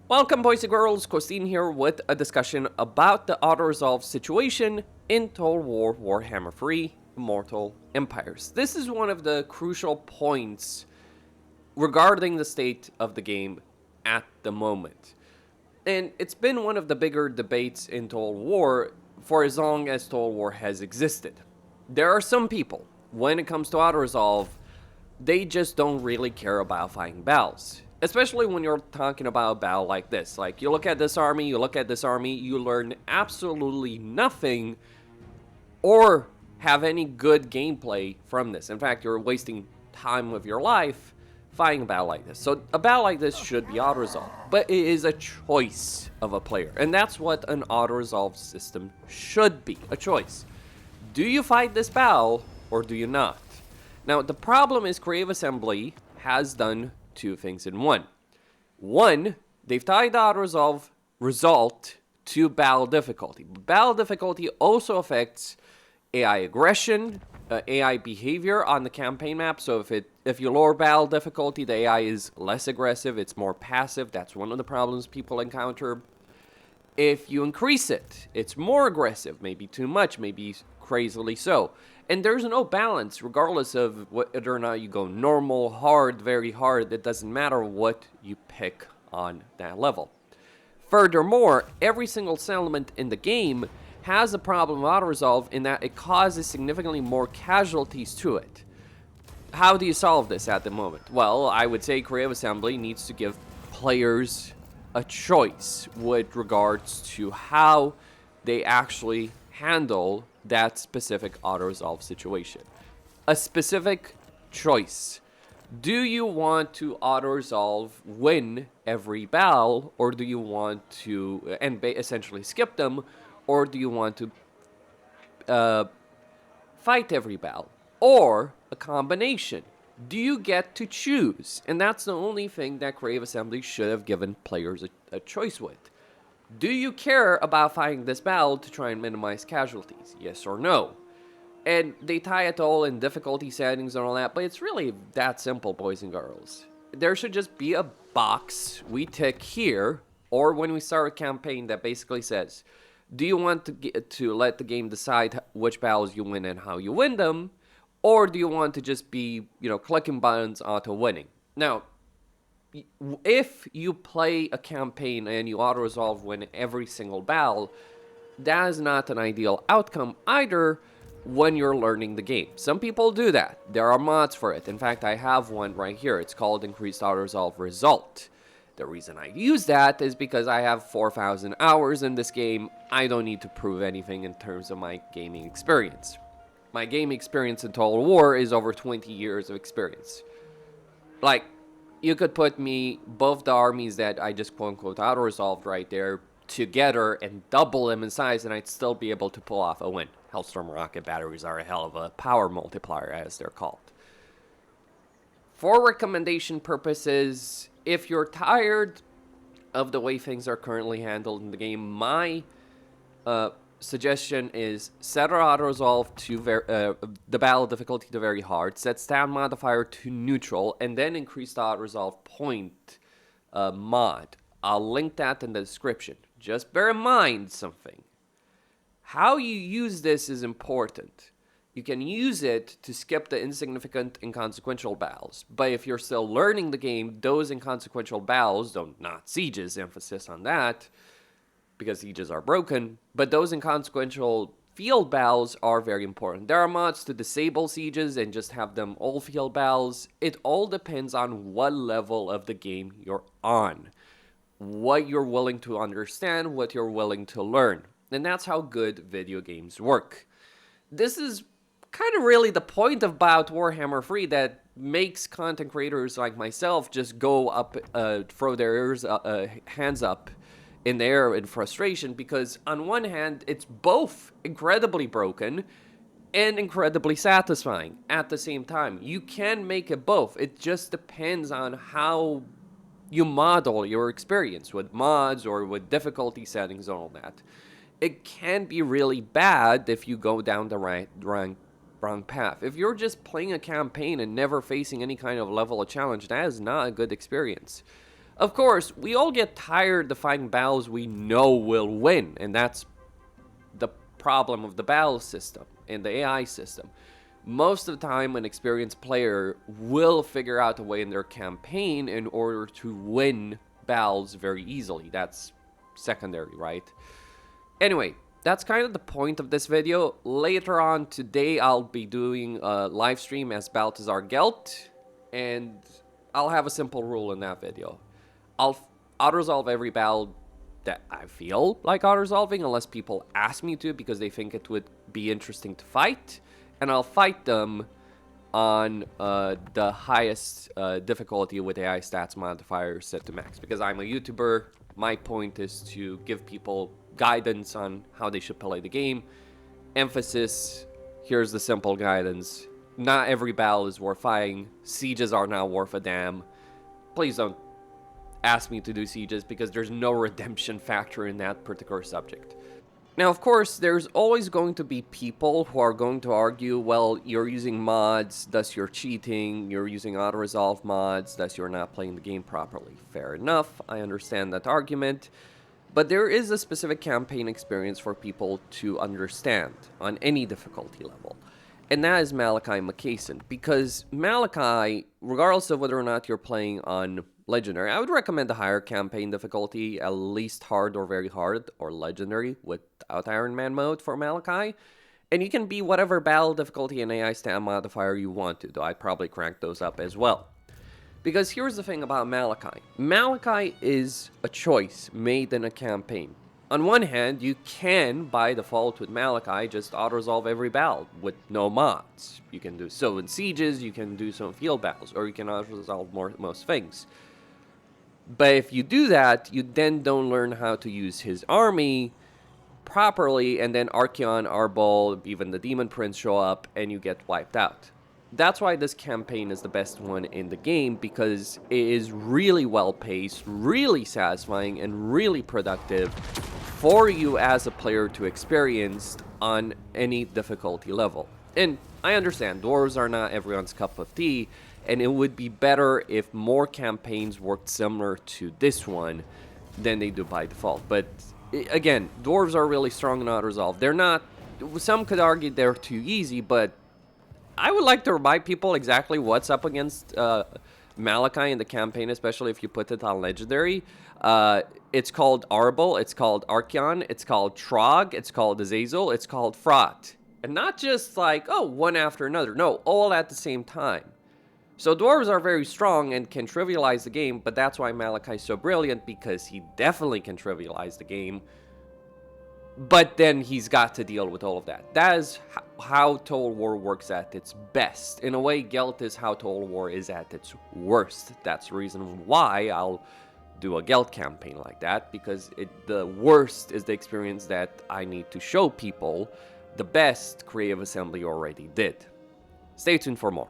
Welcome boys and girls, Costin here with a discussion about the Autoresolve situation in Total War Warhammer 3 Immortal Empires. This is one of the crucial points regarding the state of the game at the moment. And it's been one of the bigger debates in Total War for as long as Total War has existed. There are some people, when it comes to Autoresolve, they just don't really care about fighting battles. Especially when you're talking about a battle like this. Like, you look at this army, you learn absolutely nothing or have any good gameplay from this. In fact, you're wasting time of your life fighting a battle like this. So a battle like this should be auto-resolved, but it is a choice of a player. And that's what an auto-resolve system should be, a choice. Do you fight this battle or do you not? Now, the problem is Creative Assembly has done two things in one. One, they've tied the auto-resolve result to battle difficulty. Battle difficulty also affects AI aggression, AI behavior on the campaign map. So if you lower battle difficulty, the AI is less aggressive, it's more passive. That's one of the problems people encounter. If you increase it, it's more aggressive, maybe too much, maybe crazily so. And there's no balance, regardless of whether or not you go normal, hard, very hard. It doesn't matter what you pick on that level. Furthermore, every single settlement in the game has a problem with auto-resolve in that it causes significantly more casualties to it. How do you solve this at the moment? Well, I would say Creative Assembly needs to give players a choice with regards to how they actually handle that specific auto-resolve situation. A specific choice. Do you want to auto-resolve win every battle, or do you want to essentially skip them, or do you want to fight every battle, or a combination? Do you get to choose? And that's the only thing that Creative Assembly should have given players a choice with. Do you care about fighting this battle to try and minimize casualties? Yes or no? And they tie it all in difficulty settings and all that, but it's really that simple, boys and girls. There should just be a box we tick here, or when we start a campaign that basically says, do you want to let the game decide which battles you win and how you win them, or do you want to just be, clicking buttons auto winning? Now, if you play a campaign and you auto-resolve win every single battle, that is not an ideal outcome either when you're learning the game. Some people do that. There are mods for it. In fact, I have one right here. It's called Increased Auto-Resolve Result. The reason I use that is because I have 4,000 hours in this game. I don't need to prove anything in terms of my gaming experience. My gaming experience in Total War is over 20 years of experience. Like, you could put both the armies that I just quote-unquote auto-resolved right there together and double them in size, and I'd still be able to pull off a win. Hellstorm rocket batteries are a hell of a power multiplier, as they're called. For recommendation purposes, if you're tired of the way things are currently handled in the game, my suggestion is set our auto-resolve to the battle difficulty to very hard, set stat modifier to neutral, and then increase the auto-resolve point mod. I'll link that in the description. Just bear in mind something. How you use this is important. You can use it to skip the insignificant, inconsequential battles, but if you're still learning the game, those inconsequential battles, though not sieges, emphasis on that, because sieges are broken, but those inconsequential field battles are very important. There are mods to disable sieges and just have them all field battles. It all depends on what level of the game you're on, what you're willing to understand, what you're willing to learn. And that's how good video games work. This is kind of really the point about Warhammer 3 that makes content creators like myself just go up, throw their hands up in the air in frustration, because on one hand, it's both incredibly broken and incredibly satisfying at the same time. You can make it both. It just depends on how you model your experience with mods or with difficulty settings and all that. It can be really bad if you go down the wrong path. If you're just playing a campaign and never facing any kind of level of challenge, that is not a good experience. Of course, we all get tired of fighting battles we know will win, and that's the problem of the battle system and the AI system. Most of the time, an experienced player will figure out a way in their campaign in order to win battles very easily. That's secondary, right? Anyway, that's kind of the point of this video. Later on today, I'll be doing a live stream as Balthazar Gelt, and I'll have a simple rule in that video. I'll auto-resolve every battle that I feel like auto-resolving, unless people ask me to because they think it would be interesting to fight, and I'll fight them on the highest difficulty with AI stats modifier set to max. Because I'm a YouTuber, my point is to give people guidance on how they should play the game. Emphasis, here's the simple guidance. Not every battle is worth fighting. Sieges are not worth a damn. Please don't ask me to do sieges because there's no redemption factor in that particular subject. Now, of course, there's always going to be people who are going to argue, well, you're using mods, thus you're cheating, you're using auto-resolve mods, thus you're not playing the game properly. Fair enough, I understand that argument, but there is a specific campaign experience for people to understand on any difficulty level, and that is Malachi McCason, because Malachi, regardless of whether or not you're playing on Legendary, I would recommend a higher campaign difficulty, at least hard or very hard, or Legendary without Iron Man mode for Malachi. And you can be whatever battle difficulty and AI stat modifier you want to, though I'd probably crank those up as well. Because here's the thing about Malachi. Malachi is a choice made in a campaign. On one hand, you can, by default with Malachi, just auto-resolve every battle with no mods. You can do so in sieges, you can do so in field battles, or you can auto-resolve most things. But if you do that, you then don't learn how to use his army properly, and then Archeon, Arbol, even the Demon Prince show up, and you get wiped out. That's why this campaign is the best one in the game, because it is really well-paced, really satisfying, and really productive for you as a player to experience on any difficulty level. And I understand, dwarves are not everyone's cup of tea, and it would be better if more campaigns worked similar to this one than they do by default. But again, dwarves are really strong in auto-resolve. They're not, some could argue they're too easy, but I would like to remind people exactly what's up against Malachi in the campaign, especially if you put it on Legendary. It's called Arbol, it's called Archeon, it's called Trog, it's called Azazel, it's called Fraught. And not just like, oh, one after another. No, all at the same time. So dwarves are very strong and can trivialize the game, but that's why Malachi is so brilliant, because he definitely can trivialize the game. But then he's got to deal with all of that. That is how Total War works at its best. In a way, Gelt is how Total War is at its worst. That's the reason why I'll do a Gelt campaign like that, because the worst is the experience that I need to show people. The best Creative Assembly already did. Stay tuned for more.